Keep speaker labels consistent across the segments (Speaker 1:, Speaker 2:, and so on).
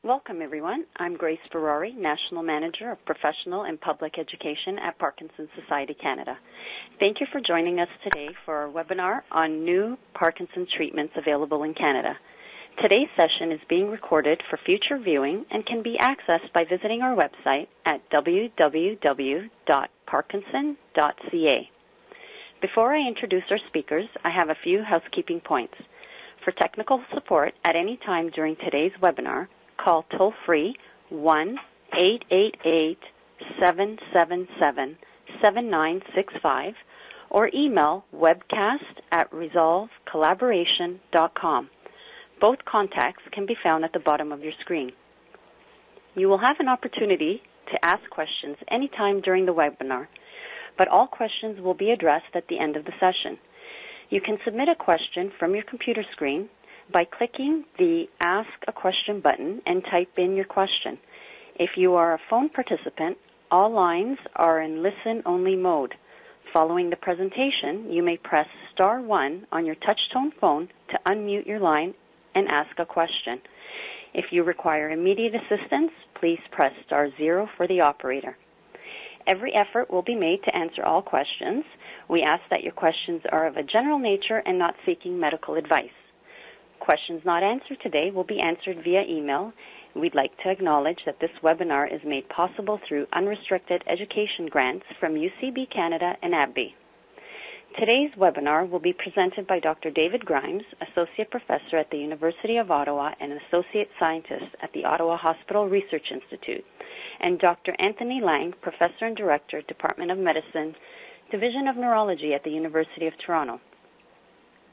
Speaker 1: Welcome, everyone. I'm Grace Ferrari, National Manager of Professional and Public Education at Parkinson's Society Canada. Thank you for joining us today for our webinar on new Parkinson's treatments available in Canada. Today's session is being recorded for future viewing and can be accessed by visiting our website at www.parkinson.ca. Before I introduce our speakers, I have a few housekeeping points. For technical support at any time during today's webinar, call toll-free 1-888-777-7965 or email webcast@resolvecollaboration.com. Both contacts can be found at the bottom of your screen. You will have an opportunity to ask questions anytime during the webinar, but all questions will be addressed at the end of the session. You can submit a question from your computer screen by clicking the Ask a Question button and type in your question. If you are a phone participant, all lines are in listen-only mode. Following the presentation, you may press star 1 on your touch-tone phone to unmute your line and ask a question. If you require immediate assistance, please press star 0 for the operator. Every effort will be made to answer all questions. We ask that your questions are of a general nature and not seeking medical advice. Questions not answered today will be answered via email. We'd like to acknowledge that this webinar is made possible through unrestricted education grants from UCB Canada and AbbVie. Today's webinar will be presented by Dr. David Grimes, Associate Professor at the University of Ottawa and Associate Scientist at the Ottawa Hospital Research Institute, and Dr. Anthony Lang, Professor and Director, Department of Medicine, Division of Neurology at the University of Toronto.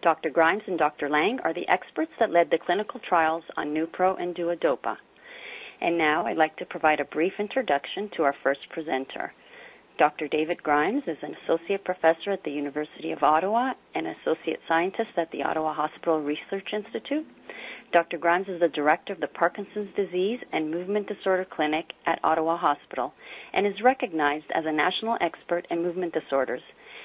Speaker 1: Dr. Grimes and Dr. Lang are the experts that led the clinical trials on Nupro and Duodopa. And now I'd like to provide a brief introduction to our first presenter. Dr. David Grimes is an Associate Professor at the University of Ottawa and Associate Scientist at the Ottawa Hospital Research Institute. Dr. Grimes is the Director of the Parkinson's Disease and Movement Disorder Clinic at Ottawa Hospital and is recognized as a national expert in movement disorders,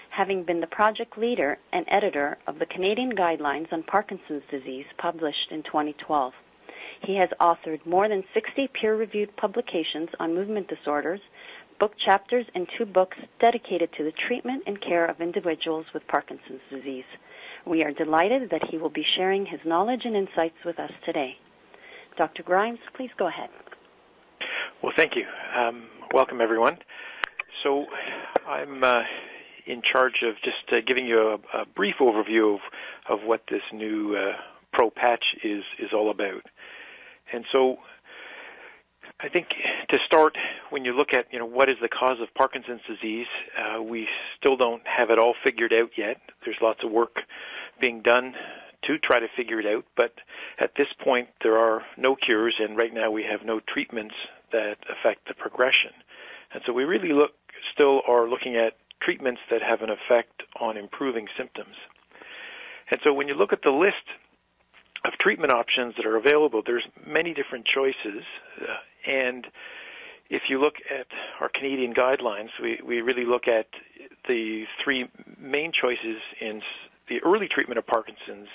Speaker 1: having been the project leader and editor of the Canadian Guidelines on Parkinson's Disease published in 2012. He has authored more than 60 peer-reviewed publications on movement disorders, book chapters, and 2 books dedicated to the treatment and care of individuals with Parkinson's disease. We are delighted that he will be sharing his knowledge and insights with us today. Dr. Grimes, please go ahead.
Speaker 2: Well, thank you. Welcome, everyone. So I'm in charge of just giving you a brief overview of what this new Pro Patch is all about. And so I think to start, when you look at what is the cause of Parkinson's disease, we still don't have it all figured out yet. There's lots of work being done to try to figure it out, but at this point there are no cures, and right now we have no treatments that affect the progression. And so we really still are looking at treatments that have an effect on improving symptoms. And so when you look at the list of treatment options that are available, there's many different choices. And if you look at our Canadian guidelines, we really look at the 3 main choices in the early treatment of Parkinson's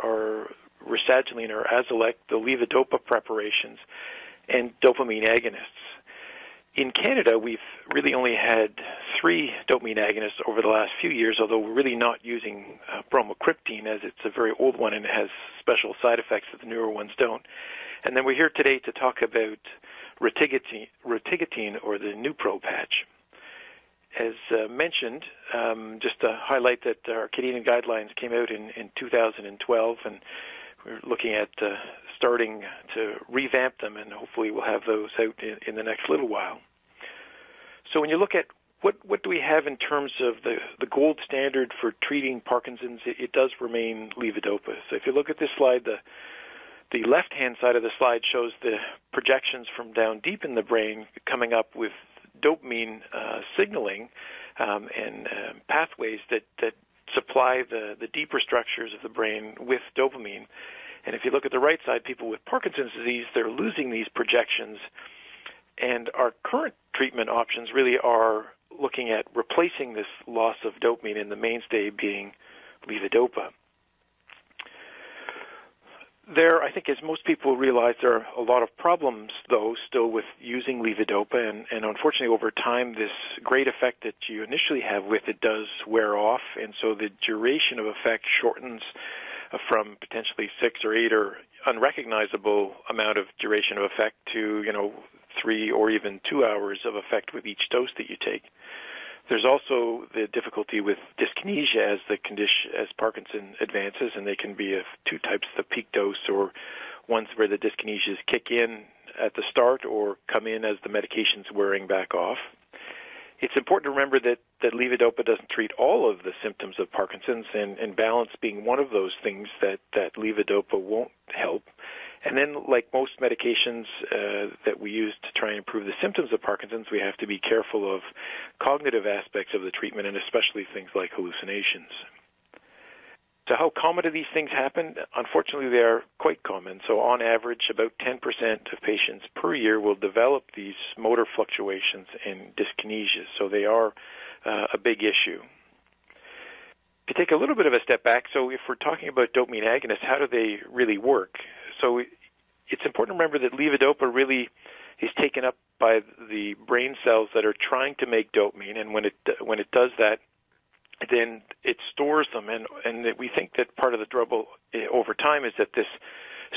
Speaker 2: are rasagiline or Azilect, the levodopa preparations, and dopamine agonists. In Canada, we've really only had 3 dopamine agonists over the last few years, although we're really not using bromocriptine, as it's a very old one and it has special side effects that the newer ones don't. And then we're here today to talk about Rotigotine, or the new Pro Patch. As mentioned, just to highlight that our Canadian guidelines came out in 2012, and we're looking at starting to revamp them, and hopefully we'll have those out in the next little while. So when you look at what do we have in terms of the gold standard for treating Parkinson's, it does remain levodopa. So if you look at this slide, the left-hand side of the slide shows the projections from down deep in the brain coming up with dopamine signaling and pathways that supply the deeper structures of the brain with dopamine. And if you look at the right side, people with Parkinson's disease, they're losing these projections. And our current treatment options really are looking at replacing this loss of dopamine, and the mainstay being levodopa. I think, as most people realize, there are a lot of problems, though, still with using levodopa, and unfortunately, over time, this great effect that you initially have with it does wear off, and so the duration of effect shortens from potentially 6 or 8 or unrecognizable amount of duration of effect to, 3 or even 2 hours of effect with each dose that you take. There's also the difficulty with dyskinesia as Parkinson advances, and they can be of 2 types: the peak dose, or ones where the dyskinesias kick in at the start or come in as the medication's wearing back off. It's important to remember that levodopa doesn't treat all of the symptoms of Parkinson's, and balance being one of those things that levodopa won't help. And then, like most medications that we use to try and improve the symptoms of Parkinson's, we have to be careful of cognitive aspects of the treatment, and especially things like hallucinations. So how common do these things happen? Unfortunately, they are quite common. So on average, about 10% of patients per year will develop these motor fluctuations and dyskinesias. So they are a big issue. To take a little bit of a step back, so if we're talking about dopamine agonists, how do they really work? So it's important to remember that levodopa really is taken up by the brain cells that are trying to make dopamine, and when it does that, then it stores them, and we think that part of the trouble over time is that this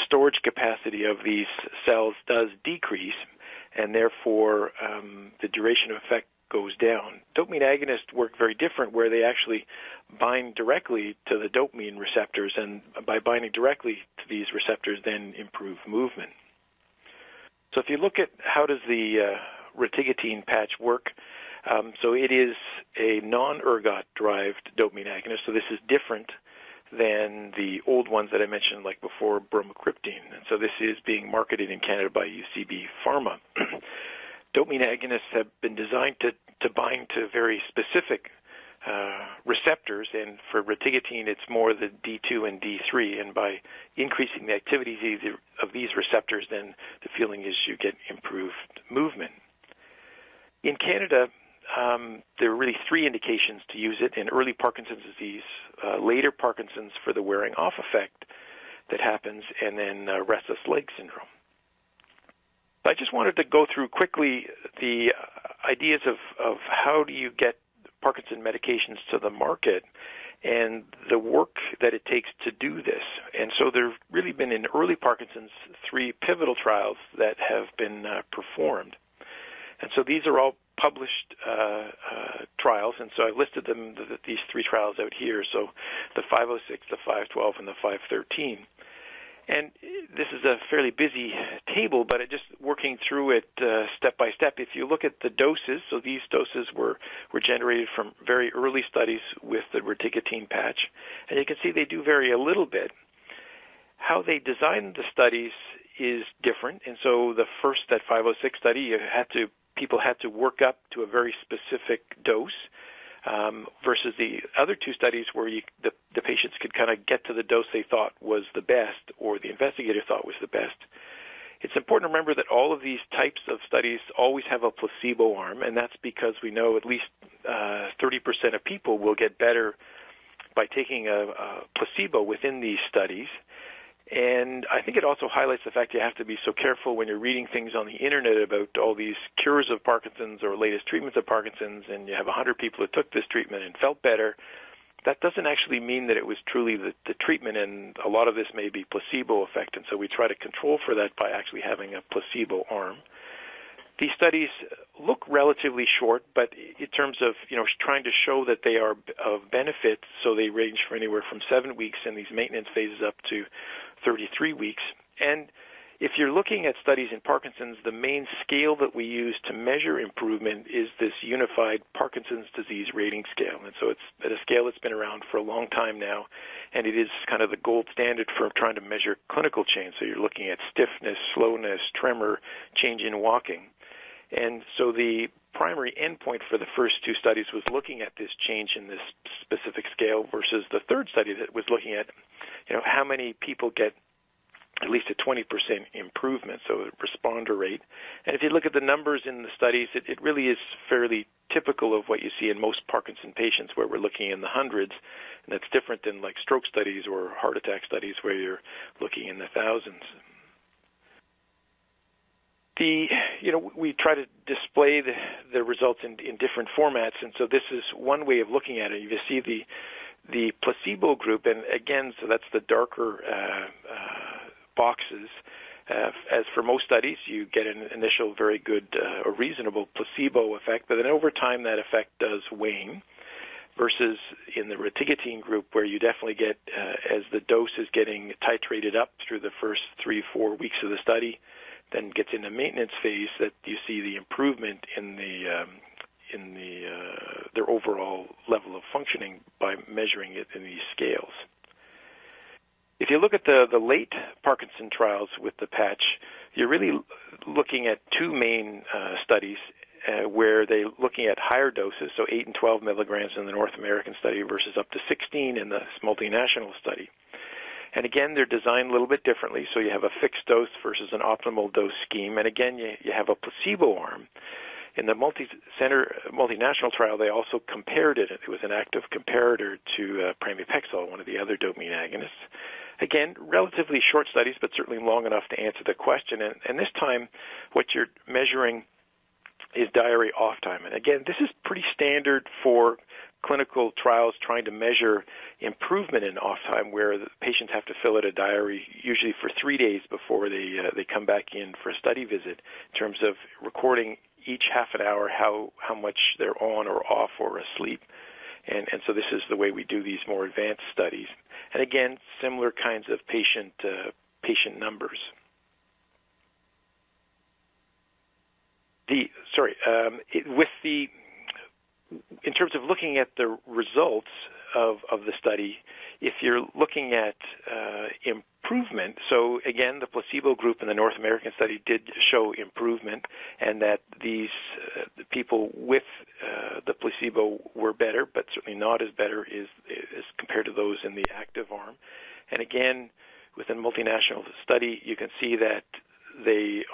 Speaker 2: storage capacity of these cells does decrease, and therefore the duration of effect goes down. Dopamine agonists work very different, where they actually bind directly to the dopamine receptors, and by binding directly to these receptors, then improve movement. So if you look at how does the Rotigotine patch work, so it is a non-ergot-derived dopamine agonist, so this is different than the old ones that I mentioned, like before, bromocriptine. And so this is being marketed in Canada by UCB Pharma. Dopamine agonists have been designed to bind to very specific receptors, and for Rotigotine, it's more the D2 and D3, and by increasing the activity of these receptors, then the feeling is you get improved movement. In Canada, there are really 3 indications to use it: in early Parkinson's disease, later Parkinson's for the wearing off effect that happens, and then restless leg syndrome. I just wanted to go through quickly the ideas of how do you get Parkinson medications to the market and the work that it takes to do this. And so there have really been, in early Parkinson's, 3 pivotal trials that have been performed. And so these are all published trials, and so I've listed them, these 3 trials out here, so the 506, the 512, and the 513. And this is a fairly busy table, but just working through it step by step. If you look at the doses, so these doses were generated from very early studies with the Rotigotine patch, and you can see they do vary a little bit. How they designed the studies is different, and so the first, that 506 study, people had to work up to a very specific dose, versus the other 2 studies where the patients could kind of get to the dose they thought was the best, or the investigator thought was the best. It's important to remember that all of these types of studies always have a placebo arm, and that's because we know at least 30% of people will get better by taking a placebo within these studies. And I think it also highlights the fact you have to be so careful when you're reading things on the internet about all these cures of Parkinson's or latest treatments of Parkinson's, and you have 100 people who took this treatment and felt better. That doesn't actually mean that it was truly the treatment, and a lot of this may be placebo effect, and so we try to control for that by actually having a placebo arm. These studies look relatively short, but in terms of trying to show that they are of benefit, so they range from anywhere from 7 weeks in these maintenance phases up to 33 weeks. And if you're looking at studies in Parkinson's, the main scale that we use to measure improvement is this unified Parkinson's disease rating scale. And so it's at a scale that's been around for a long time now, and it is kind of the gold standard for trying to measure clinical change. So you're looking at stiffness, slowness, tremor, change in walking. And so the primary endpoint for the first 2 studies was looking at this change in this specific scale versus the third study that was looking at, how many people get at least a 20% improvement, so a responder rate. And if you look at the numbers in the studies, it really is fairly typical of what you see in most Parkinson patients, where we're looking in the hundreds, And that's different than like stroke studies or heart attack studies where you're looking in the thousands. We try to display the results in different formats, and so this is one way of looking at it. You see the placebo group, and again, so that's the darker boxes. As for most studies, you get an initial very good or reasonable placebo effect, but then over time that effect does wane, versus in the Rotigotine group where you definitely get, as the dose is getting titrated up through the first 3-4 weeks of the study, then gets into maintenance phase, that you see the improvement in their overall level of functioning by measuring it in these scales. If you look at the late Parkinson trials with the patch, you're really looking at two main studies where they're looking at higher doses, so 8 and 12 milligrams in the North American study versus up to 16 in the multinational study. And again, they're designed a little bit differently, so you have a fixed dose versus an optimal dose scheme. And again, you have a placebo arm. In the multinational trial, they also compared it. It was an active comparator to pramipexole, one of the other dopamine agonists. Again, relatively short studies, but certainly long enough to answer the question. And this time, what you're measuring is diary off time. And again, this is pretty standard for clinical trials trying to measure improvement in off time, where the patients have to fill out a diary usually for 3 days before they come back in for a study visit, in terms of recording each half an hour how much they're on or off or asleep. And so this is the way we do these more advanced studies. And again, similar kinds of patient numbers. In terms of looking at the results of the study, if you're looking at improvement, so again, the placebo group in the North American study did show improvement, and that these the people with the placebo were better, but certainly not as better as compared to those in the active arm. And again, within a multinational study, you can see that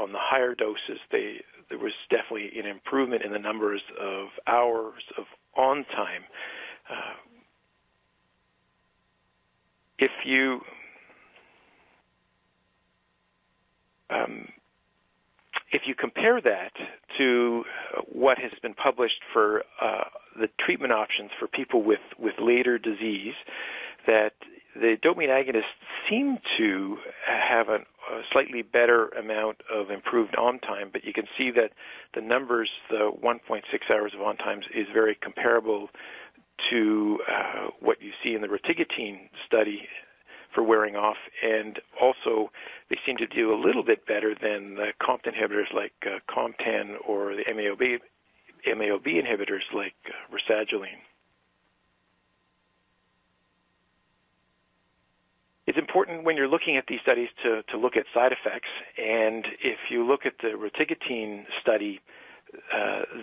Speaker 2: on the higher doses, there was definitely an improvement in the numbers of hours of on time. If you compare that to what has been published for the treatment options for people with later disease, that the dopamine agonists seem to have a slightly better amount of improved on time, but you can see that the numbers, the 1.6 hours of on time, is very comparable to what you see in the Rotigotine study for wearing off, and also they seem to do a little bit better than the COMT inhibitors like COMT10 or the MAOB inhibitors like rasagiline. It's important when you're looking at these studies to look at side effects, and if you look at the Rotigotine study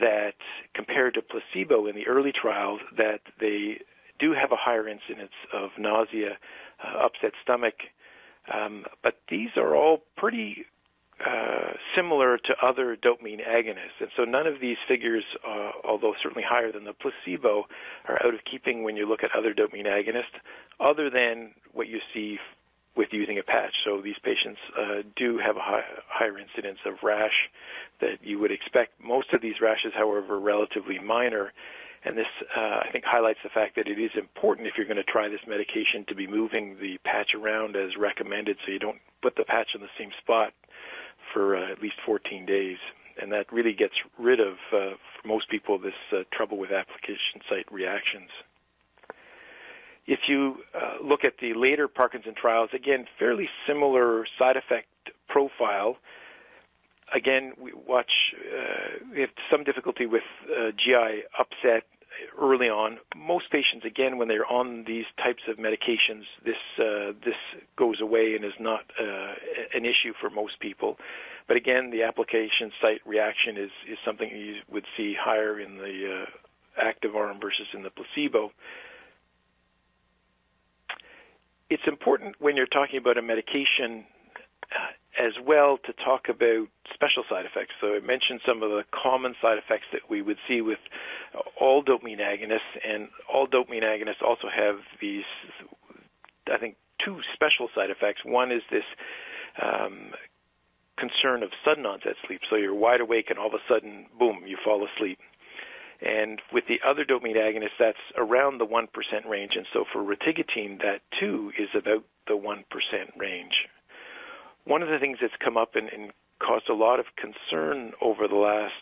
Speaker 2: that compared to placebo in the early trials, that they do have a higher incidence of nausea, upset stomach, but these are all pretty similar to other dopamine agonists. And so none of these figures, although certainly higher than the placebo, are out of keeping when you look at other dopamine agonists, other than what you see with using a patch. So these patients do have a higher incidence of rash that you would expect. Most of these rashes, however, are relatively minor. And this, I think, highlights the fact that it is important, if you're going to try this medication, to be moving the patch around as recommended, so you don't put the patch in the same spot for at least 14 days. And that really gets rid of, for most people, this trouble with application site reactions. If you look at the later Parkinson trials, again, fairly similar side effect profile. Again, we have some difficulty with GI upset early on. Most patients, again, when they're on these types of medications, this goes away and is not an issue for most people. But again, the application site reaction is something you would see higher in the active arm versus in the placebo. It's important when you're talking about a medication as well to talk about special side effects. So it mentioned some of the common side effects that we would see with all dopamine agonists, and all dopamine agonists also have these, I think, two special side effects. One is this concern of sudden onset sleep. So you're wide awake and all of a sudden, boom, you fall asleep. And with the other dopamine agonists, that's around the 1% range. And so for Rotigotine, that too is about the 1% range. One of the things that's come up and caused a lot of concern over the last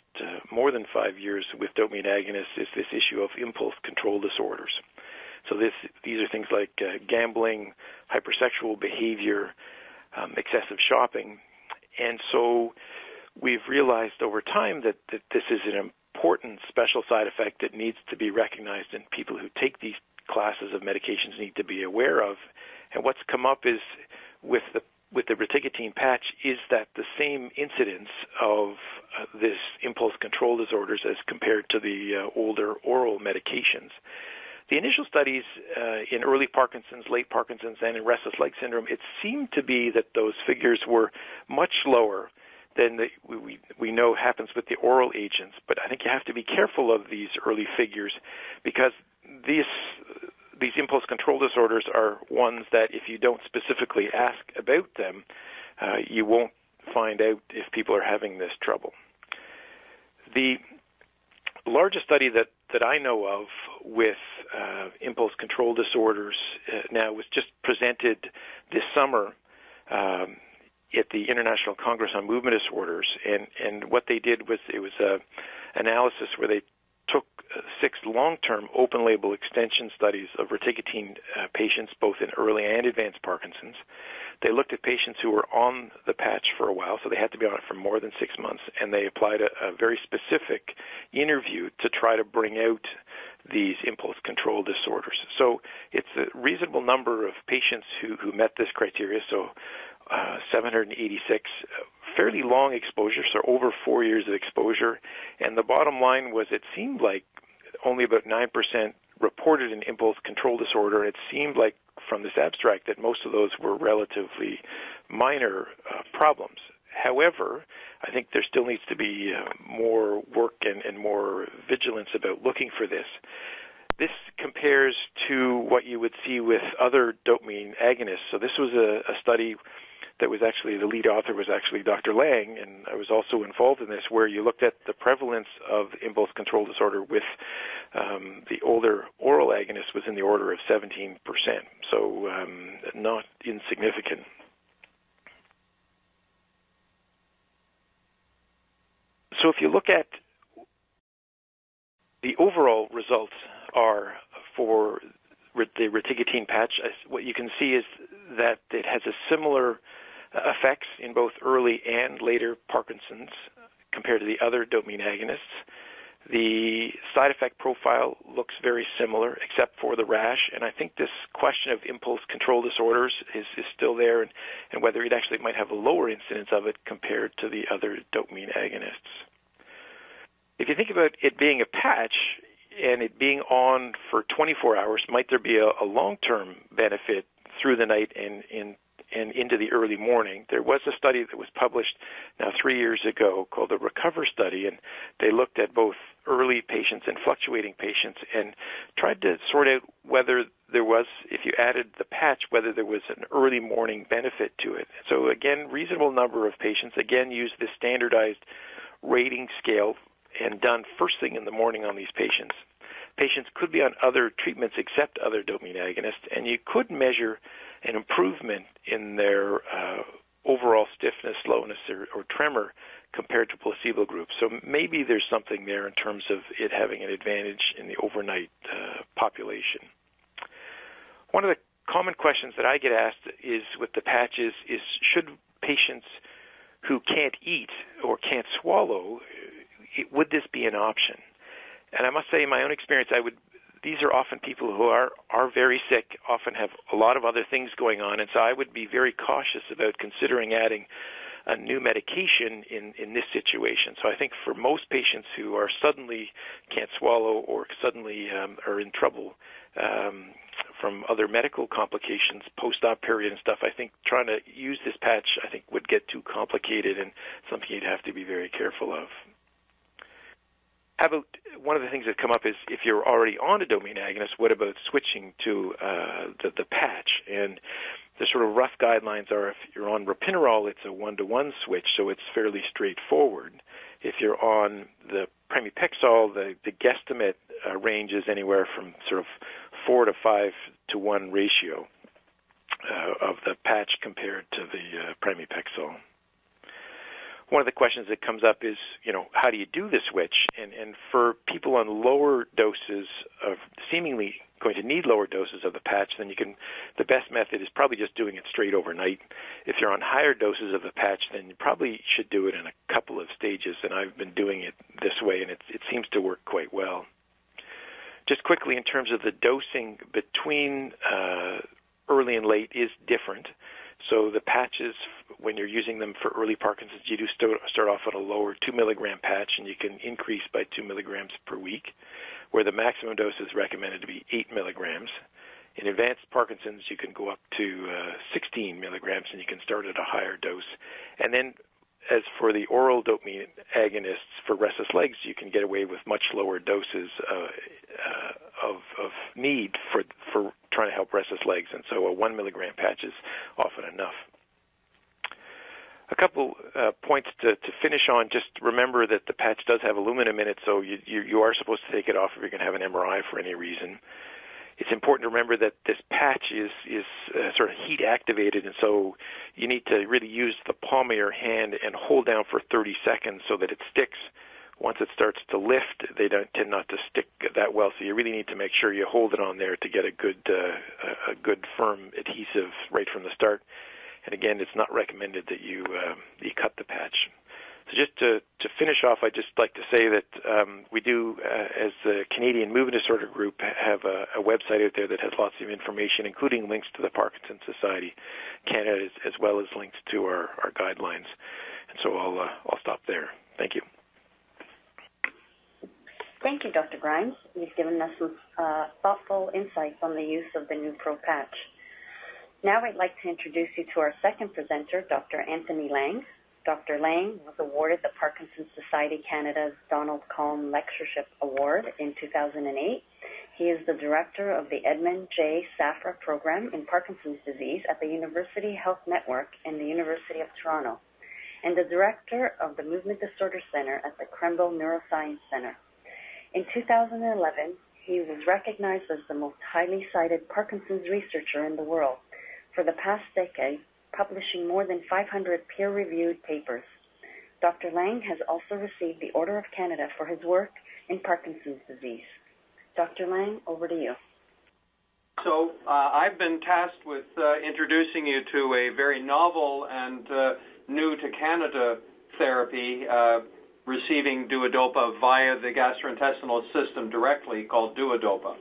Speaker 2: more than 5 years with dopamine agonists is this issue of impulse control disorders. So these are things like gambling, hypersexual behavior, excessive shopping. And so we've realized over time that this is an important special side effect that needs to be recognized, and people who take these classes of medications need to be aware of. And what's come up is with the Rotigotine patch is that the same incidence of this impulse control disorders as compared to the older oral medications. The initial studies in early Parkinson's, late Parkinson's, and in restless leg syndrome, it seemed to be that those figures were much lower than we know happens with the oral agents. But I think you have to be careful of these early figures, because these impulse control disorders are ones that if you don't specifically ask about them, you won't find out if people are having this trouble. The largest study that I know of with impulse control disorders now was just presented this summer at the International Congress on Movement Disorders, and what they did was it was a analysis where they took 6 long-term open-label extension studies of Rotigotine patients, both in early and advanced Parkinson's. They looked at patients who were on the patch for a while, so they had to be on it for more than 6 months, and they applied a very specific interview to try to bring out these impulse control disorders. So it's a reasonable number of patients who met this criteria, so 786, fairly long exposure, so over 4 years of exposure. And the bottom line was it seemed like only about 9% reported an impulse control disorder. It seemed like from this abstract that most of those were relatively minor problems. However, I think there still needs to be more work and more vigilance about looking for this. This compares to what you would see with other dopamine agonists. So this was a study that was actually, the lead author was actually Dr. Lang, and I was also involved in this, where you looked at the prevalence of impulse control disorder with the older oral agonist was in the order of 17%, so not insignificant. So if you look at the overall results are for the Rotigotine patch, what you can see is that it has a similar effects in both early and later Parkinson's compared to the other dopamine agonists. The side effect profile looks very similar except for the rash, and I think this question of impulse control disorders is still there, and whether it actually might have a lower incidence of it compared to the other dopamine agonists. If you think about it being a patch and it being on for 24 hours, might there be a long-term benefit through the night and into the early morning? There was a study that was published now 3 years ago called the Recover Study, and they looked at both early patients and fluctuating patients and tried to sort out whether there was, if you added the patch, whether there was an early morning benefit to it. So again, reasonable number of patients, again, used this standardized rating scale and done first thing in the morning on these patients. Patients could be on other treatments except other dopamine agonists, and you could measure an improvement in their overall stiffness, slowness, or tremor compared to placebo groups. So maybe there's something there in terms of it having an advantage in the overnight population. One of the common questions that I get asked is with the patches is should patients who can't eat or can't swallow, would this be an option? And I must say, in my own experience, these are often people who are very sick, often have a lot of other things going on, and so I would be very cautious about considering adding a new medication in this situation. So I think for most patients who are suddenly can't swallow or suddenly are in trouble from other medical complications, post-op period and stuff, I think trying to use this patch, I think, would get too complicated and something you'd have careful of. How about one of the things that come up is if you're already on a dopamine agonist, what about switching to the patch? And the sort of rough guidelines are if you're on ropinirole, it's a 1-to-1 switch, so it's fairly straightforward. If you're on the pramipexole, the guesstimate range is anywhere from sort of 4 to 5 to 1 ratio of the patch compared to the pramipexole. One of the questions that comes up is, how do you do the switch? And for people on lower doses of, seemingly going to need lower doses of the patch, then the best method is probably just doing it straight overnight. If you're on higher doses of the patch, then you probably should do it in a couple of stages, and I've been doing it this way, and it seems to work quite well. Just quickly, in terms of the dosing between early and late is different. So the patches, when you're using them for early Parkinson's, you do start off at a lower 2 milligram patch, and you can increase by 2 milligrams per week, where the maximum dose is recommended to be 8 milligrams. In advanced Parkinson's, you can go up to 16 milligrams, and you can start at a higher dose. And then as for the oral dopamine agonists for restless legs, you can get away with much lower doses of need for trying to help restless legs, and so a 1 milligram patch is often enough. A couple points to finish on. Just remember that the patch does have aluminum in it, so you are supposed to take it off if you're going to have an MRI for any reason. It's important to remember that this patch is sort of heat activated, and so you need to really use the palm of your hand and hold down for 30 seconds so that it sticks. Once it starts to lift, they tend not to stick that well, so you really need to make sure you hold it on there to get a good firm adhesive right from the start. And again, it's not recommended that you cut the patch. So just to finish off, I'd just like to say that we do, as the Canadian Movement Disorder Group, have a website out there that has lots of information, including links to the Parkinson's Society Canada, as well as links to our guidelines. And so I'll stop there. Thank you.
Speaker 1: Thank you, Dr. Grimes. You've given us some thoughtful insights on the use of the new Pro Patch. Now I'd like to introduce you to our second presenter, Dr. Anthony Lang. Dr. Lang was awarded the Parkinson's Society Canada's Donald Cullen Lectureship Award in 2008. He is the director of the Edmund J. Safra Program in Parkinson's Disease at the University Health Network in the University of Toronto, and the director of the Movement Disorder Center at the Krembil Neuroscience Center. In 2011, he was recognized as the most highly cited Parkinson's researcher in the world for the past decade, publishing more than 500 peer-reviewed papers. Dr. Lang has also received the Order of Canada for his work in Parkinson's disease. Dr. Lang, over to you.
Speaker 3: So I've been tasked with introducing you to a very novel and new to Canada therapy receiving Duodopa via the gastrointestinal system directly, called Duodopa.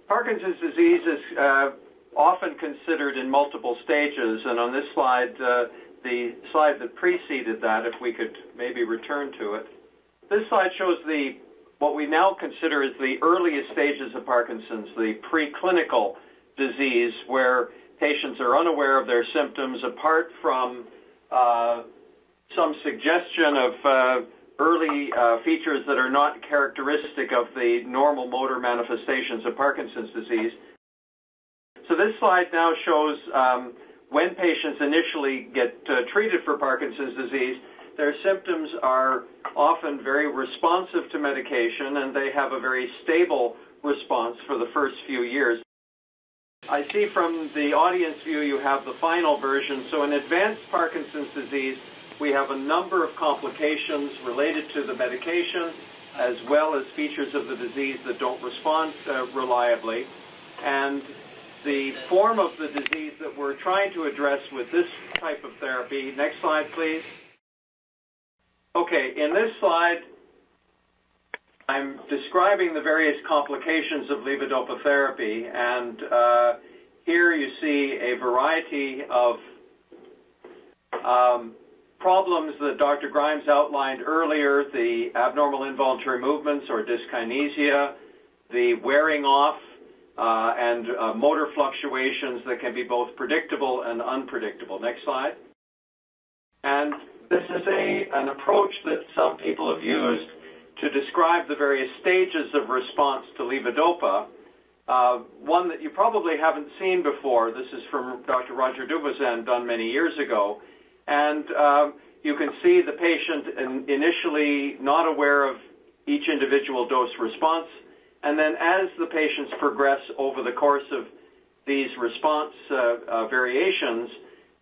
Speaker 3: Parkinson's disease is often considered in multiple stages, and on this slide, the slide that preceded that, if we could maybe return to it. This slide shows what we now consider as the earliest stages of Parkinson's, the preclinical disease, where patients are unaware of their symptoms apart from some suggestion of early features that are not characteristic of the normal motor manifestations of Parkinson's disease. So this slide now shows when patients initially get treated for Parkinson's disease, their symptoms are often very responsive to medication, and they have a very stable response for the first few years. I see from the audience view you have the final version. So in advanced Parkinson's disease, we have a number of complications related to the medication, as well as features of the disease that don't respond reliably. And the form of the disease that we're trying to address with this type of therapy, next slide please. Okay, in this slide, I'm describing the various complications of levodopa therapy, and here you see a variety of problems that Dr. Grimes outlined earlier: the abnormal involuntary movements or dyskinesia, the wearing off and motor fluctuations that can be both predictable and unpredictable. Next slide. And This is an approach that some people have used to describe the various stages of response to levodopa. One that you probably haven't seen before. This is from Dr. Roger Dubois, done many years ago. And you can see the patient initially not aware of each individual dose response. And then as the patients progress over the course of these response variations,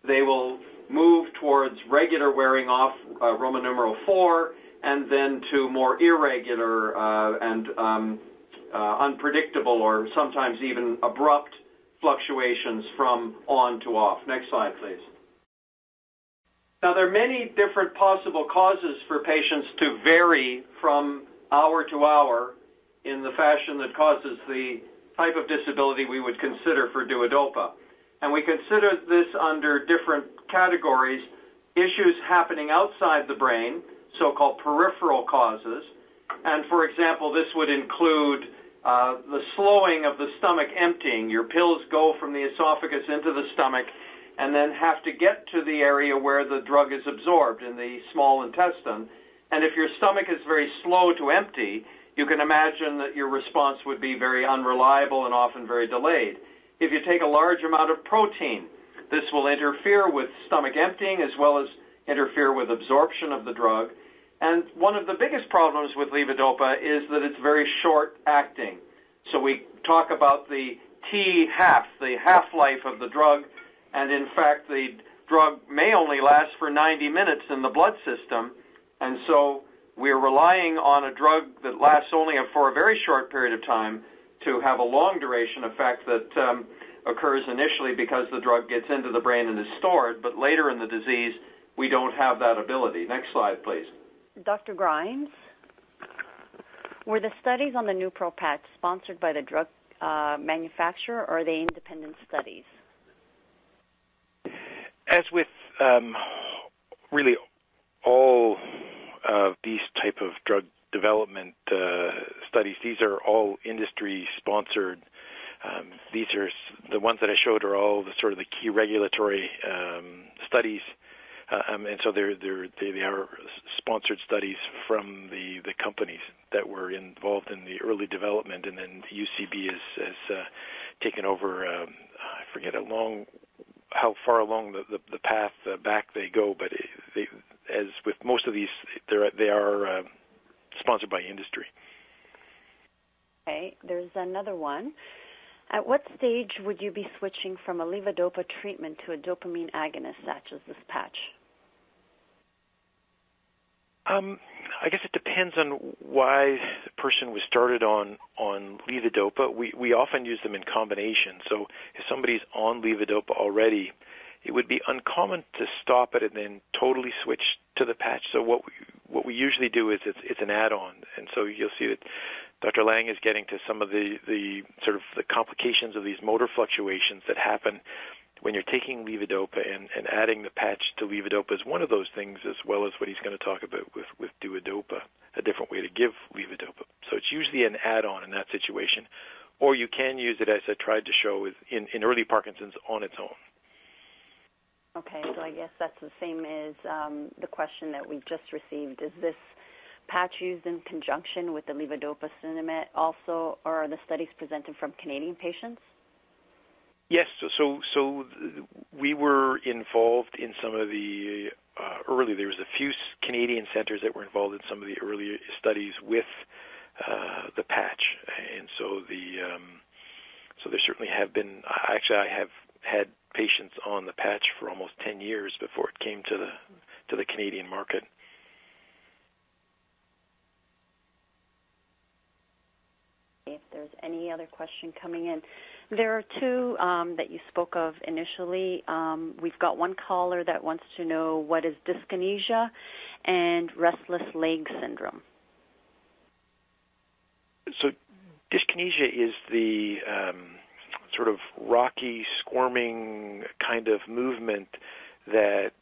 Speaker 3: they will move towards regular wearing off, Roman numeral 4, and then to more irregular and unpredictable or sometimes even abrupt fluctuations from on to off. Next slide, please. Now, there are many different possible causes for patients to vary from hour to hour in the fashion that causes the type of disability we would consider for duodopa. And we consider this under different categories: issues happening outside the brain, so-called peripheral causes. And for example, this would include the slowing of the stomach emptying. Your pills go from the esophagus into the stomach and then have to get to the area where the drug is absorbed in the small intestine. And if your stomach is very slow to empty, you can imagine that your response would be very unreliable and often very delayed. If you take a large amount of protein, this will interfere with stomach emptying as well as interfere with absorption of the drug. And one of the biggest problems with levodopa is that it's very short-acting. So we talk about the T-half, the half-life of the drug, and in fact the drug may only last for 90 minutes in the blood system, and so we're relying on a drug that lasts only for a very short period of time to have a long duration effect that occurs initially because the drug gets into the brain and is stored, but later in the disease we don't have that ability. Next slide, please.
Speaker 1: Dr. Grimes, were the studies on the Nupro patch sponsored by the drug manufacturer, or are they independent studies?
Speaker 2: As with really all of these type of drug development studies, these are all industry-sponsored. These are the ones that I showed are all the sort of the key regulatory studies. And so they are sponsored studies from the companies that were involved in the early development, and then UCB has taken over. I forget how far along the path back they go, but as with most of these, they are sponsored by industry.
Speaker 1: Okay, there's another one. At what stage would you be switching from a levodopa treatment to a dopamine agonist such as this patch?
Speaker 2: I guess it depends on why the person was started on levodopa. We often use them in combination. So if somebody's on levodopa already, it would be uncommon to stop it and then totally switch to the patch. So what we usually do is it's an add-on. And so you'll see that Dr. Lang is getting to some of the sort of the complications of these motor fluctuations that happen when you're taking levodopa, and adding the patch to levodopa is one of those things, as well as what he's going to talk about with duodopa, a different way to give levodopa. So it's usually an add-on in that situation, or you can use it, as I tried to show, in early Parkinson's on its own.
Speaker 1: Okay, so I guess that's the same as the question that we just received. Is this patch used in conjunction with the levodopa Sinemet also, or are the studies presented from Canadian patients?
Speaker 2: Yes, so we were involved in some of the early. There was a few Canadian centers that were involved in some of the early studies with the patch, and so so there certainly have been. Actually, I have had patients on the patch for almost 10 years before it came to the Canadian market.
Speaker 1: If there's any other question coming in. There are two that you spoke of initially. We've got one caller that wants to know what is dyskinesia and restless leg syndrome.
Speaker 2: So dyskinesia is the sort of rocky, squirming kind of movement that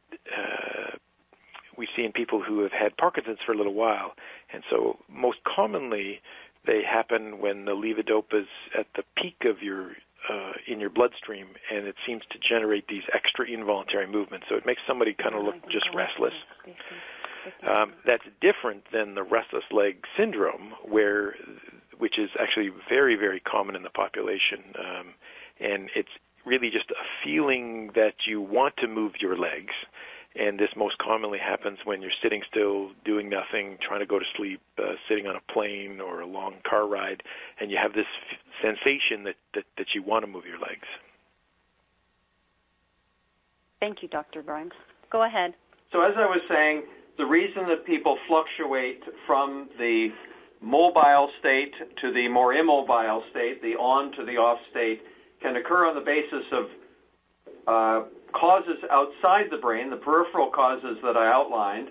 Speaker 2: we see in people who have had Parkinson's for a little while. And so most commonly they happen when the levodopa is at the peak of your in your bloodstream, and it seems to generate these extra involuntary movements. So it makes somebody kind of look just restless. That's different than the restless leg syndrome, which is actually very, very common in the population. And it's really just a feeling that you want to move your legs. And this most commonly happens when you're sitting still, doing nothing, trying to go to sleep, sitting on a plane or a long car ride, and you have this sensation that you want to move your legs.
Speaker 1: Thank you, Dr. Grimes. Go ahead.
Speaker 3: So as I was saying, the reason that people fluctuate from the mobile state to the more immobile state, the on to the off state, can occur on the basis of causes outside the brain, the peripheral causes that I outlined.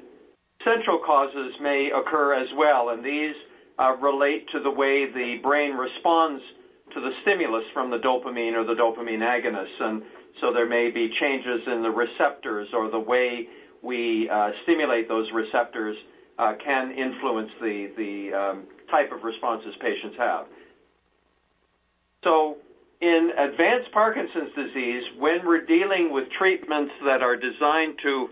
Speaker 3: Central causes may occur as well, and these relate to the way the brain responds to the stimulus from the dopamine or the dopamine agonists. And so there may be changes in the receptors, or the way we stimulate those receptors can influence the type of responses patients have. So in advanced Parkinson's disease, when we're dealing with treatments that are designed to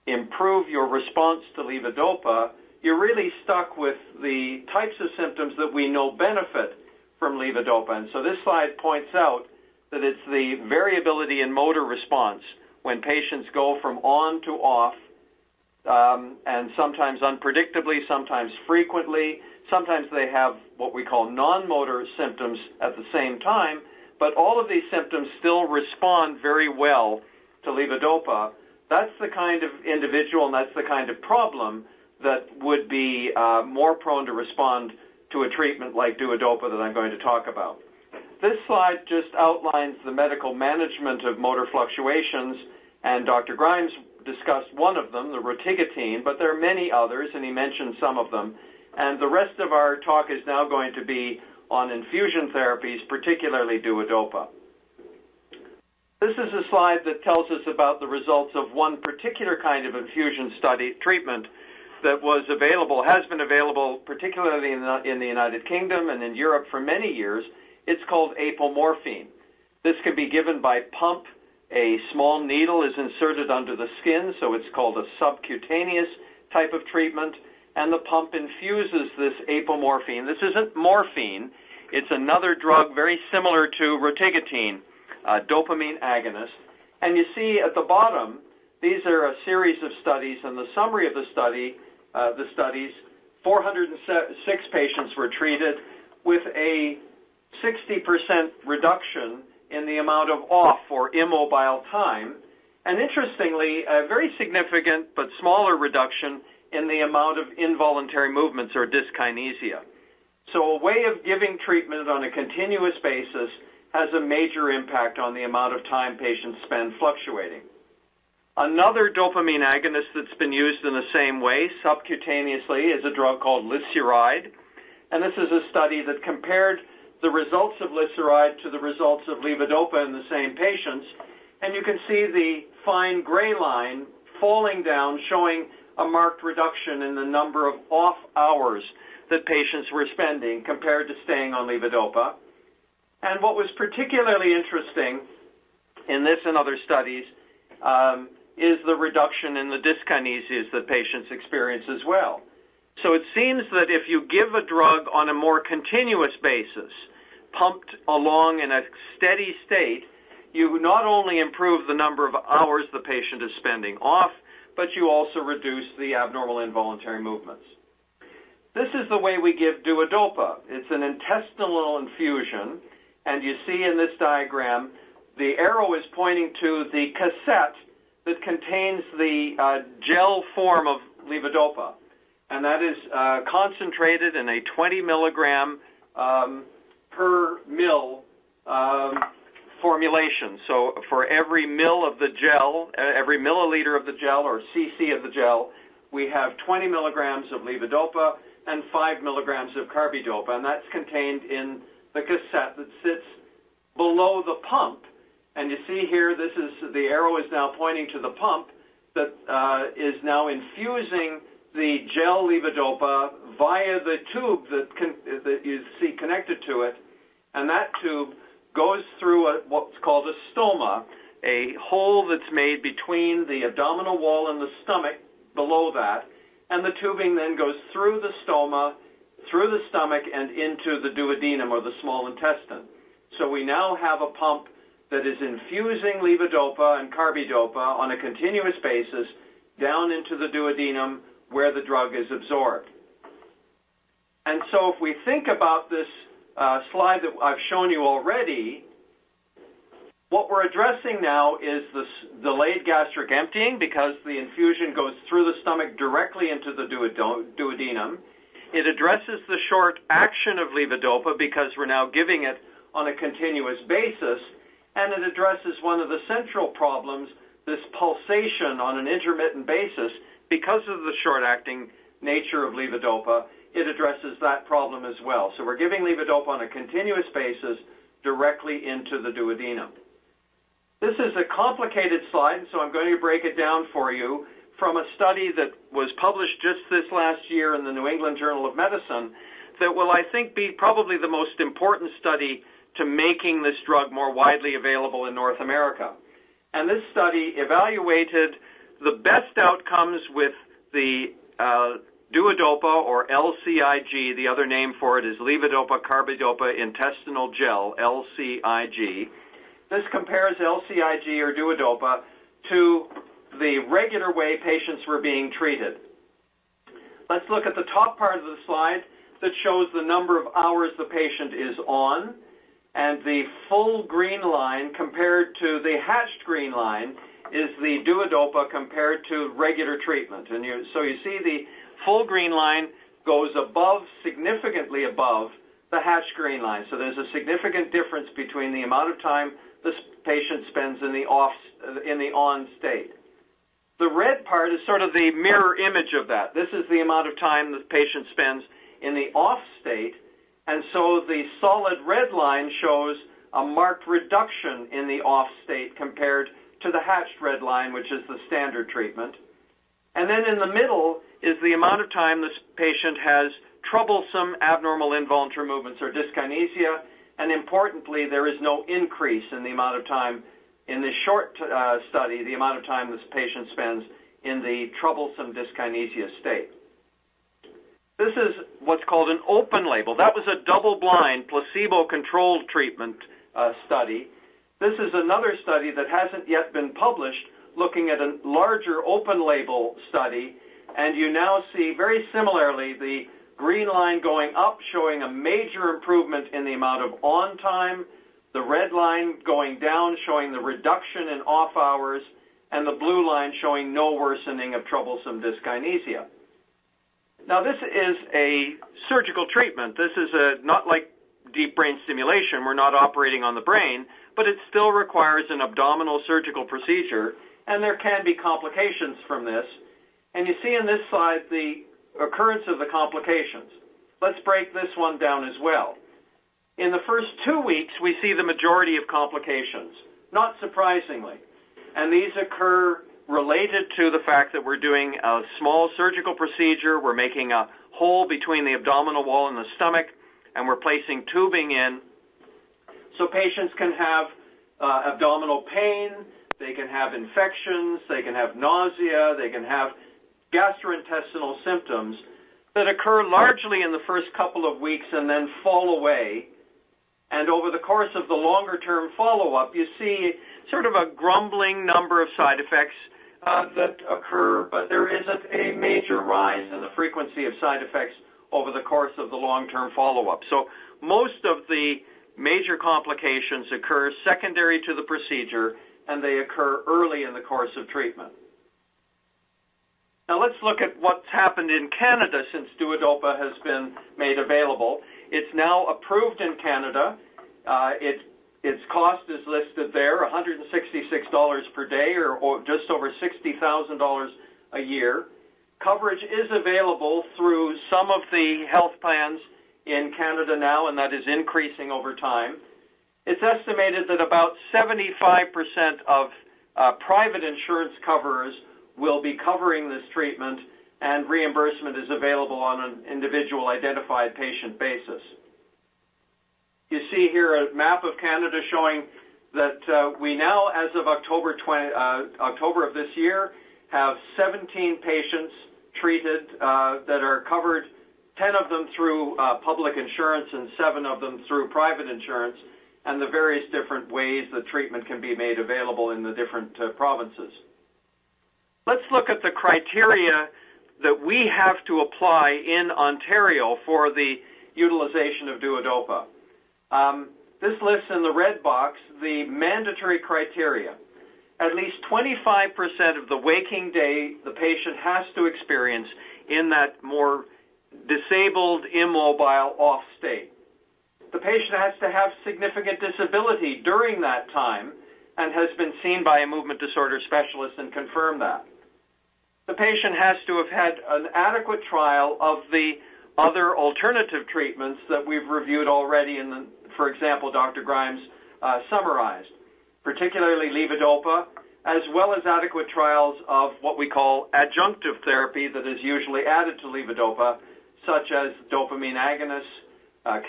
Speaker 3: improve your response to levodopa, you're really stuck with the types of symptoms that we know benefit from levodopa. And so this slide points out that it's the variability in motor response when patients go from on to off, and sometimes unpredictably, sometimes frequently. Sometimes they have what we call non-motor symptoms at the same time, but all of these symptoms still respond very well to levodopa. That's the kind of individual and that's the kind of problem that would be more prone to respond to a treatment like Duodopa that I'm going to talk about. This slide just outlines the medical management of motor fluctuations, and Dr. Grimes discussed one of them, the Rotigotine, but there are many others, and he mentioned some of them. And the rest of our talk is now going to be on infusion therapies, particularly Duodopa. This is a slide that tells us about the results of one particular kind of infusion treatment that was available, has been available particularly in the United Kingdom and in Europe for many years. It's called apomorphine. This can be given by pump. A small needle is inserted under the skin, so it's called a subcutaneous type of treatment, and the pump infuses this apomorphine. This isn't morphine. It's another drug very similar to Rotigotine, a dopamine agonist. And you see at the bottom, these are a series of studies, and the summary of the studies, 406 patients were treated with a 60% reduction in the amount of off or immobile time, and interestingly, a very significant but smaller reduction in the amount of involuntary movements or dyskinesia. So a way of giving treatment on a continuous basis has a major impact on the amount of time patients spend fluctuating. Another dopamine agonist that's been used in the same way, subcutaneously, is a drug called Lisuride. And this is a study that compared the results of Lisuride to the results of levodopa in the same patients. And you can see the fine gray line falling down, showing a marked reduction in the number of off hours that patients were spending compared to staying on levodopa. And what was particularly interesting in this and other studies is the reduction in the dyskinesias that patients experience as well. So it seems that if you give a drug on a more continuous basis, pumped along in a steady state, you not only improve the number of hours the patient is spending off, but you also reduce the abnormal involuntary movements. This is the way we give Duodopa. It's an intestinal infusion, and you see in this diagram, the arrow is pointing to the cassette that contains the gel form of levodopa, and that is concentrated in a 20 milligram per mil formulation. So for every mil of the gel, every milliliter of the gel or cc of the gel, we have 20 milligrams of levodopa and 5 milligrams of carbidopa, and that's contained in the cassette that sits below the pump. And you see here, this is the arrow is now pointing to the pump that is now infusing the gel levodopa via the tube that you see connected to it, and that tube goes through what's called a stoma, a hole that's made between the abdominal wall and the stomach below that, and the tubing then goes through the stoma, through the stomach, and into the duodenum, or the small intestine. So we now have a pump that is infusing levodopa and carbidopa on a continuous basis down into the duodenum where the drug is absorbed. And so if we think about this slide that I've shown you already, what we're addressing now is this delayed gastric emptying, because the infusion goes through the stomach directly into the duodenum. It addresses the short action of levodopa because we're now giving it on a continuous basis, and it addresses one of the central problems, this pulsation on an intermittent basis. Because of the short-acting nature of levodopa, it addresses that problem as well. So we're giving levodopa on a continuous basis directly into the duodenum. This is a complicated slide, and so I'm going to break it down for you from a study that was published just this last year in the New England Journal of Medicine that will, I think, be probably the most important study to making this drug more widely available in North America. And this study evaluated the best outcomes with the Duodopa, or LCIG. The other name for it is levodopa carbidopa intestinal gel, LCIG. This compares LCIG or Duodopa to the regular way patients were being treated. Let's look at the top part of the slide that shows the number of hours the patient is on, and the full green line compared to the hatched green line is the Duodopa compared to regular treatment. And so you see the full green line goes above, significantly above, the hatched green line. So there's a significant difference between the amount of time this patient spends in the on state. The red part is sort of the mirror image of that. This is the amount of time the patient spends in the off state, and so the solid red line shows a marked reduction in the off state compared to the hatched red line, which is the standard treatment. And then in the middle is the amount of time this patient has troublesome abnormal involuntary movements, or dyskinesia, and importantly, there is no increase in the amount of time in this short study, the amount of time this patient spends in the troublesome dyskinesia state. This is what's called an open label. That was a double-blind, placebo-controlled treatment study. This is another study that hasn't yet been published, looking at a larger open-label study, and you now see, very similarly, the green line going up, showing a major improvement in the amount of on time, the red line going down, showing the reduction in off hours, and the blue line showing no worsening of troublesome dyskinesia. Now, this is a surgical treatment. This is not like deep brain stimulation. We're not operating on the brain, but it still requires an abdominal surgical procedure, and there can be complications from this. And you see in this slide the occurrence of the complications. Let's break this one down as well. In the first 2 weeks, we see the majority of complications, not surprisingly. And these occur related to the fact that we're doing a small surgical procedure, we're making a hole between the abdominal wall and the stomach, and we're placing tubing in. So patients can have abdominal pain, they can have infections, they can have nausea, they can have gastrointestinal symptoms that occur largely in the first couple of weeks and then fall away. And over the course of the longer-term follow-up, you see sort of a grumbling number of side effects that occur, but there isn't a major rise in the frequency of side effects over the course of the long-term follow-up. So most of the major complications occur secondary to the procedure, and they occur early in the course of treatment. Now let's look at what's happened in Canada since Duodopa has been made available. It's now approved in Canada. Its cost is listed there, $166 per day, or just over $60,000 a year. Coverage is available through some of the health plans in Canada now, and that is increasing over time. It's estimated that about 75% of private insurance coverers will be covering this treatment, and reimbursement is available on an individual identified patient basis. You see here a map of Canada showing that we now, as of October of this year, have 17 patients treated that are covered, 10 of them through public insurance and 7 of them through private insurance, and the various different ways that treatment can be made available in the different provinces. Let's look at the criteria that we have to apply in Ontario for the utilization of Duodopa. This lists in the red box the mandatory criteria. At least 25% of the waking day the patient has to experience in that more disabled, immobile, off state. The patient has to have significant disability during that time and has been seen by a movement disorder specialist and confirmed that. The patient has to have had an adequate trial of the other alternative treatments that we've reviewed already for example, Dr. Grimes summarized, particularly levodopa, as well as adequate trials of what we call adjunctive therapy that is usually added to levodopa, such as dopamine agonists,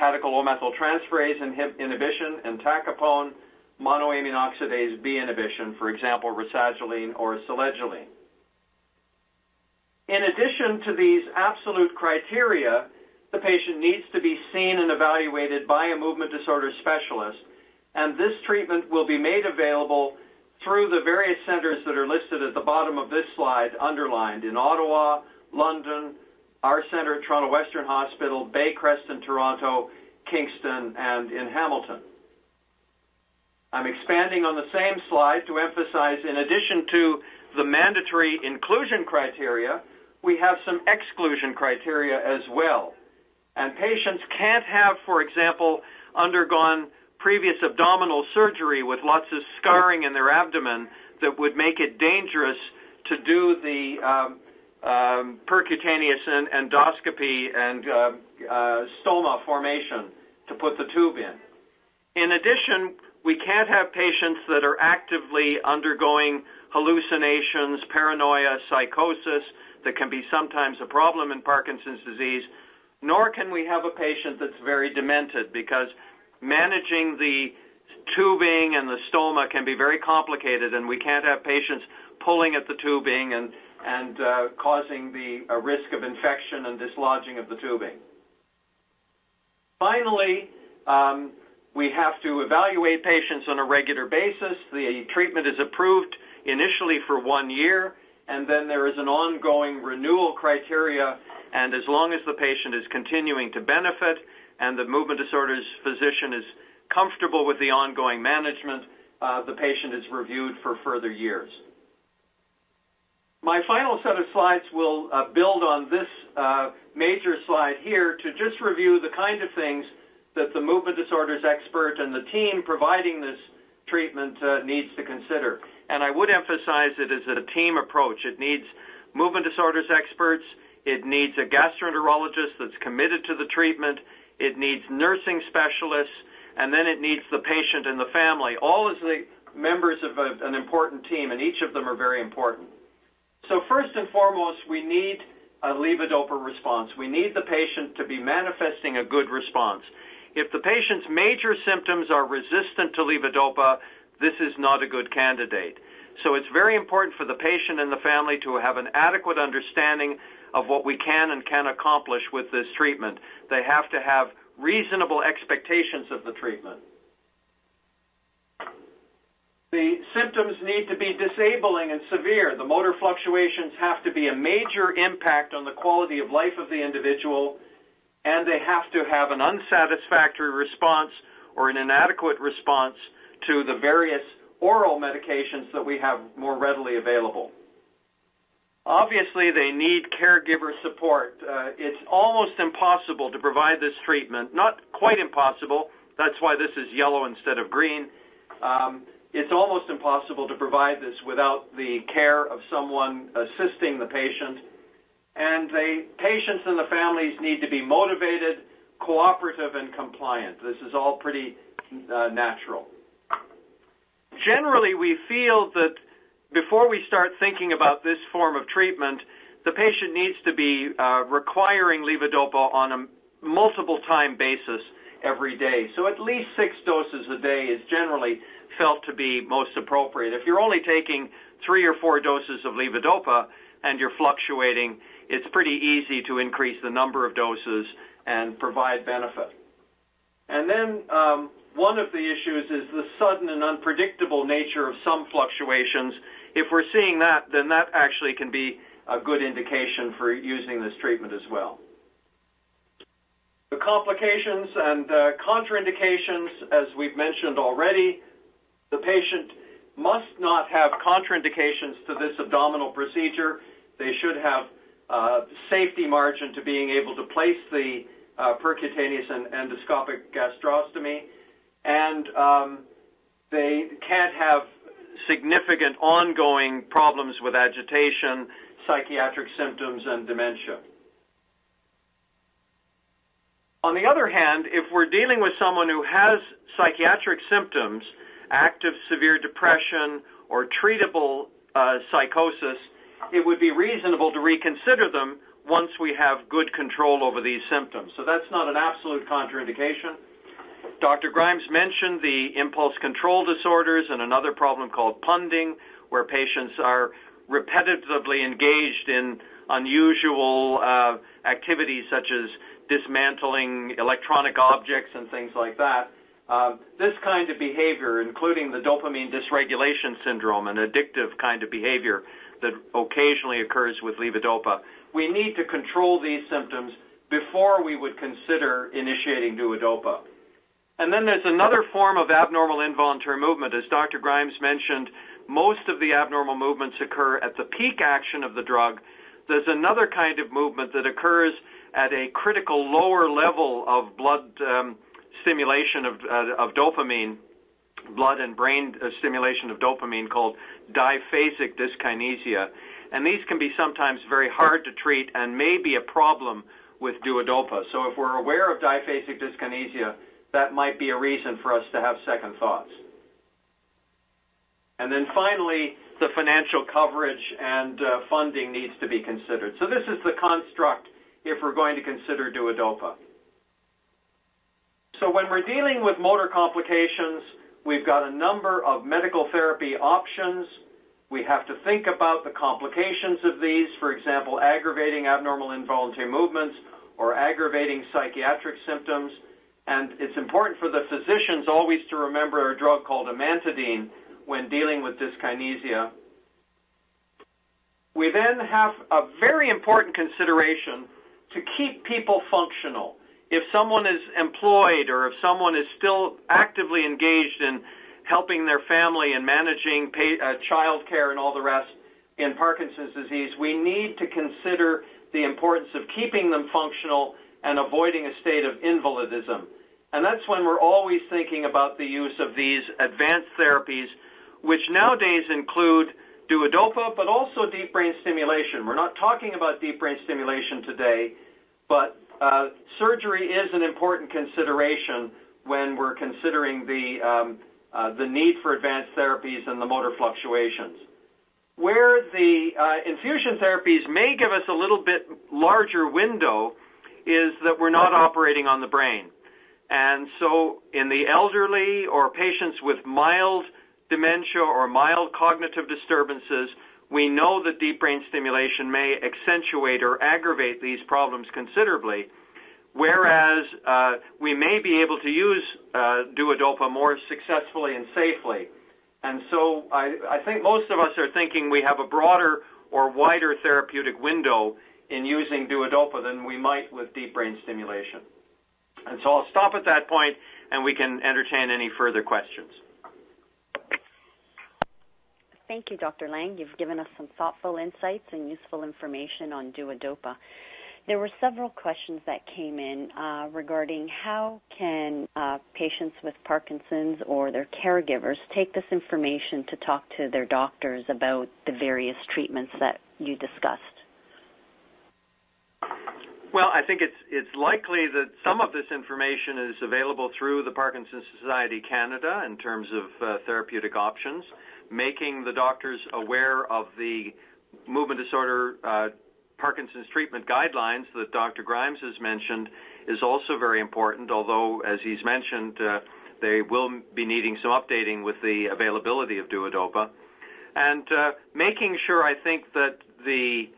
Speaker 3: catecholomethyltransferase inhibition, entacapone, monoamine oxidase B inhibition, for example, rasagiline or selegiline. In addition to these absolute criteria, the patient needs to be seen and evaluated by a movement disorder specialist, and this treatment will be made available through the various centers that are listed at the bottom of this slide, underlined, in Ottawa, London, our center at Toronto Western Hospital, Baycrest in Toronto, Kingston, and in Hamilton. I'm expanding on the same slide to emphasize, in addition to the mandatory inclusion criteria, we have some exclusion criteria as well. And patients can't have, for example, undergone previous abdominal surgery with lots of scarring in their abdomen that would make it dangerous to do the percutaneous endoscopy and stoma formation to put the tube in. In addition, we can't have patients that are actively undergoing hallucinations, paranoia, psychosis that can be sometimes a problem in Parkinson's disease, nor can we have a patient that's very demented, because managing the tubing and the stoma can be very complicated, and we can't have patients pulling at the tubing and causing the risk of infection and dislodging of the tubing. Finally, we have to evaluate patients on a regular basis. The treatment is approved initially for 1 year, and then there is an ongoing renewal criteria, and as long as the patient is continuing to benefit and the movement disorders physician is comfortable with the ongoing management, the patient is reviewed for further years. My final set of slides will build on this major slide here to just review the kind of things that the movement disorders expert and the team providing this treatment needs to consider. And I would emphasize it as a team approach. It needs movement disorders experts. It needs a gastroenterologist that's committed to the treatment. It needs nursing specialists. And then it needs the patient and the family, all as the members of an important team, and each of them are very important. So first and foremost, we need a levodopa response. We need the patient to be manifesting a good response. If the patient's major symptoms are resistant to levodopa, this is not a good candidate. So it's very important for the patient and the family to have an adequate understanding of what we can and can accomplish with this treatment. They have to have reasonable expectations of the treatment. The symptoms need to be disabling and severe. The motor fluctuations have to be a major impact on the quality of life of the individual, and they have to have an unsatisfactory response or an inadequate response to the various oral medications that we have more readily available. Obviously, they need caregiver support. It's almost impossible to provide this treatment. Not quite impossible. That's why this is yellow instead of green. It's almost impossible to provide this without the care of someone assisting the patient. And the patients and the families need to be motivated, cooperative, and compliant. This is all pretty natural. Generally, we feel that before we start thinking about this form of treatment, the patient needs to be requiring levodopa on a multiple time basis every day. So at least 6 doses a day is generally felt to be most appropriate. If you're only taking 3 or 4 doses of levodopa and you're fluctuating, it's pretty easy to increase the number of doses and provide benefit. And then one of the issues is the sudden and unpredictable nature of some fluctuations. If we're seeing that, then that actually can be a good indication for using this treatment as well. The complications and contraindications, as we've mentioned already, the patient must not have contraindications to this abdominal procedure. They should have safety margin to being able to place the percutaneous and endoscopic gastrostomy, and they can't have significant ongoing problems with agitation, psychiatric symptoms, and dementia. On the other hand, if we're dealing with someone who has psychiatric symptoms, active severe depression, or treatable psychosis, it would be reasonable to reconsider them once we have good control over these symptoms. So that's not an absolute contraindication. Dr. Grimes mentioned the impulse control disorders and another problem called punding, where patients are repetitively engaged in unusual activities such as dismantling electronic objects and things like that. This kind of behavior, including the dopamine dysregulation syndrome, an addictive kind of behavior that occasionally occurs with levodopa, we need to control these symptoms before we would consider initiating duodopa. And then there's another form of abnormal involuntary movement. As Dr. Grimes mentioned, most of the abnormal movements occur at the peak action of the drug. There's another kind of movement that occurs at a critical lower level of blood stimulation of dopamine, blood and brain stimulation of dopamine, called diphasic dyskinesia. And these can be sometimes very hard to treat and may be a problem with duodopa. So if we're aware of diphasic dyskinesia, that might be a reason for us to have second thoughts. And then finally, the financial coverage and funding needs to be considered. So this is the construct if we're going to consider duodopa. So when we're dealing with motor complications, we've got a number of medical therapy options. We have to think about the complications of these, for example, aggravating abnormal involuntary movements or aggravating psychiatric symptoms. And it's important for the physicians always to remember a drug called amantadine when dealing with dyskinesia. We then have a very important consideration to keep people functional. If someone is employed or if someone is still actively engaged in helping their family and managing child care and all the rest in Parkinson's disease, we need to consider the importance of keeping them functional and avoiding a state of invalidism. And that's when we're always thinking about the use of these advanced therapies, which nowadays include duodopa, but also deep brain stimulation. We're not talking about deep brain stimulation today, but surgery is an important consideration when we're considering the need for advanced therapies and the motor fluctuations. Where the infusion therapies may give us a little bit larger window is that we're not operating on the brain. And so in the elderly or patients with mild dementia or mild cognitive disturbances, we know that deep brain stimulation may accentuate or aggravate these problems considerably, whereas we may be able to use duodopa more successfully and safely. And so I think most of us are thinking we have a broader or wider therapeutic window in using duodopa than we might with deep brain stimulation. And so I'll stop at that point, and we can entertain any further questions.
Speaker 1: Thank you, Dr. Lang. You've given us some thoughtful insights and useful information on duodopa. There were several questions that came in regarding how can patients with Parkinson's or their caregivers take this information to talk to their doctors about the various treatments that you discussed.
Speaker 2: Well, I think it's likely that some of this information is available through the Parkinson's Society Canada in terms of therapeutic options, making the doctors aware of the movement disorder
Speaker 3: Parkinson's treatment guidelines that Dr. Grimes has mentioned is also very important, although, as he's mentioned, they will be needing some updating with the availability of Duodopa. And making sure, I think, that the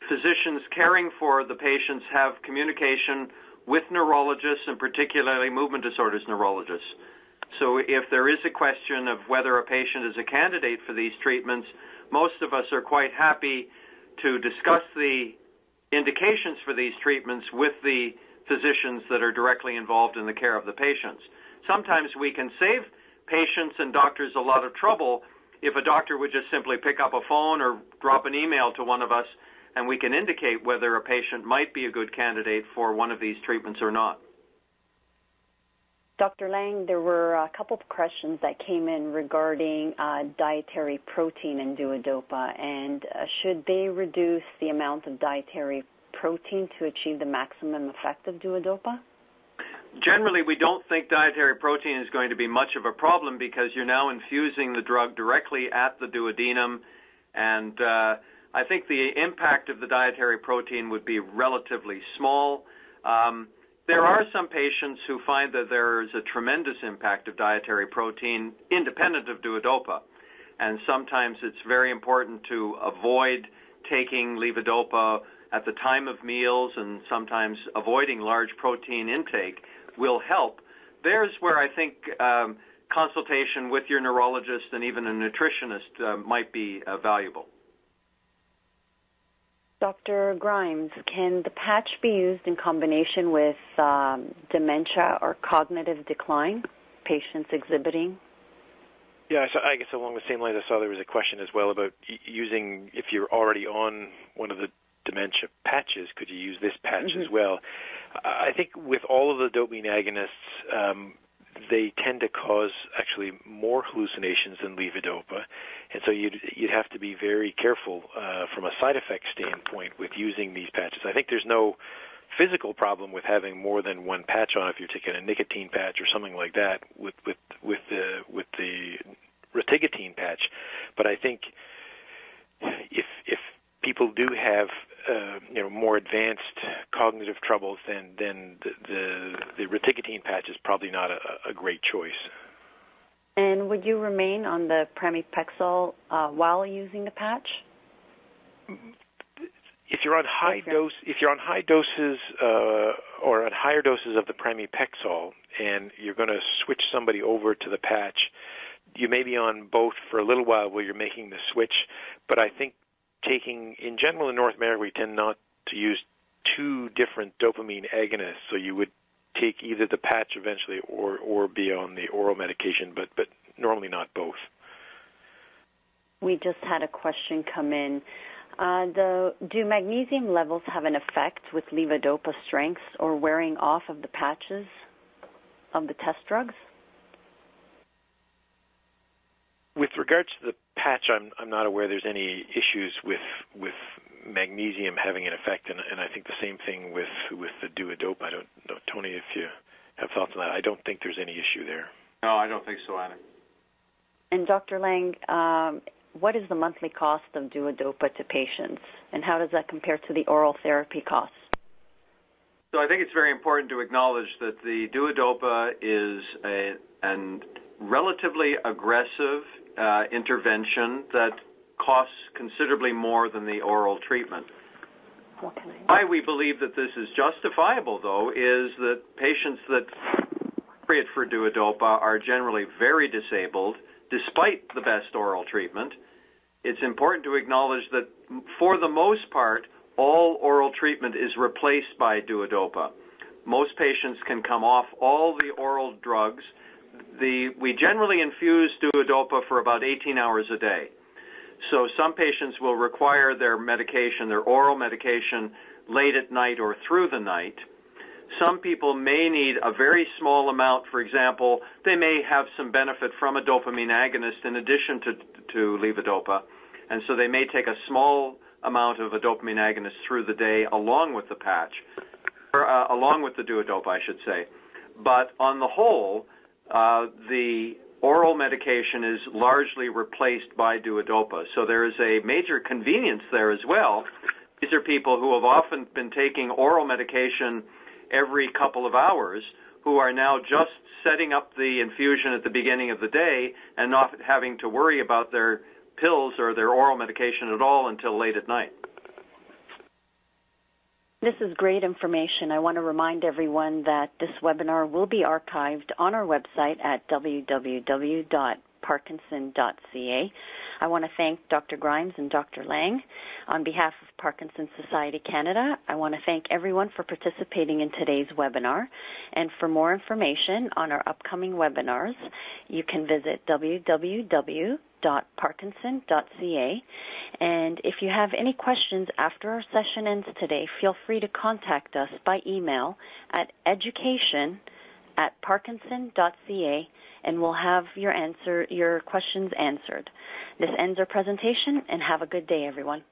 Speaker 3: physicians caring for the patients have communication with neurologists, and particularly movement disorders neurologists. So if there is a question of whether a patient is a candidate for these treatments, most of us are quite happy to discuss the indications for these treatments with the physicians that are directly involved in the care of the patients. Sometimes we can save patients and doctors a lot of trouble if a doctor would just simply pick up a phone or drop an email to one of us, and we can indicate whether a patient might be a good candidate for one of these treatments or not.
Speaker 1: Dr. Lang, there were a couple of questions that came in regarding dietary protein in Duodopa, and should they reduce the amount of dietary protein to achieve the maximum effect of Duodopa?
Speaker 3: Generally, we don't think dietary protein is going to be much of a problem because you're now infusing the drug directly at the duodenum, and I think the impact of the dietary protein would be relatively small. There are some patients who find that there is a tremendous impact of dietary protein independent of Duodopa, and sometimes it's very important to avoid taking levodopa at the time of meals, and sometimes avoiding large protein intake will help. There's where I think consultation with your neurologist and even a nutritionist might be valuable.
Speaker 1: Dr. Grimes, can the patch be used in combination with dementia or cognitive decline, patients exhibiting?
Speaker 2: Yeah, so I guess along the same lines, I saw there was a question as well about using, if you're already on one of the dementia patches, could you use this patch as well? I think with all of the dopamine agonists, they tend to cause actually more hallucinations than levodopa, and so you'd have to be very careful from a side effect standpoint with using these patches. I think there's no physical problem with having more than one patch on if you're taking a nicotine patch or something like that with the Rotigotine patch, but I think if people do have more advanced cognitive troubles, then the Rotigotine patch is probably not a great choice.
Speaker 1: And would you remain on the pramipexole while using the patch?
Speaker 2: If you're on high doses or on higher doses of the pramipexole, and you're going to switch somebody over to the patch, you may be on both for a little while while you're making the switch. But I think in general in North America, we tend not to use two different dopamine agonists, so you would take either the patch eventually or be on the oral medication, but normally not both.
Speaker 1: We just had a question come in. Do magnesium levels have an effect with levodopa strengths or wearing off of the patches of the test drugs?
Speaker 2: With regards to the patch, I'm not aware there's any issues with magnesium having an effect, and I think the same thing with the Duodopa. I don't know, Tony, if you have thoughts on that. I don't think there's any issue there.
Speaker 3: No, I don't think so, Anna.
Speaker 1: And Dr. Lang, what is the monthly cost of Duodopa to patients, and how does that compare to the oral therapy costs?
Speaker 3: So I think it's very important to acknowledge that the Duodopa is a relatively aggressive intervention that costs considerably more than the oral treatment. Why we believe that this is justifiable, though, is that patients that are appropriate for Duodopa are generally very disabled, despite the best oral treatment. It's important to acknowledge that, for the most part, all oral treatment is replaced by Duodopa. Most patients can come off all the oral drugs. We generally infuse Duodopa for about 18 hours a day. So some patients will require their oral medication, late at night or through the night. Some people may need a very small amount. For example, they may have some benefit from a dopamine agonist in addition to levodopa, and so they may take a small amount of a dopamine agonist through the day along with the patch, or along with the Duodopa, I should say. But on the whole, the oral medication is largely replaced by Duodopa. So there is a major convenience there as well, These are people who have often been taking oral medication every couple of hours, who are now just setting up the infusion at the beginning of the day and not having to worry about their pills or their oral medication at all until late at night.
Speaker 1: This is great information. I want to remind everyone that this webinar will be archived on our website at www.parkinson.ca. I want to thank Dr. Grimes and Dr. Lang. On behalf of Parkinson's Society Canada, I want to thank everyone for participating in today's webinar. And for more information on our upcoming webinars, you can visit www.parkinson.ca. And if you have any questions after our session ends today, feel free to contact us by email at education@parkinson.ca, and we'll have your questions answered. This ends our presentation, and have a good day, everyone.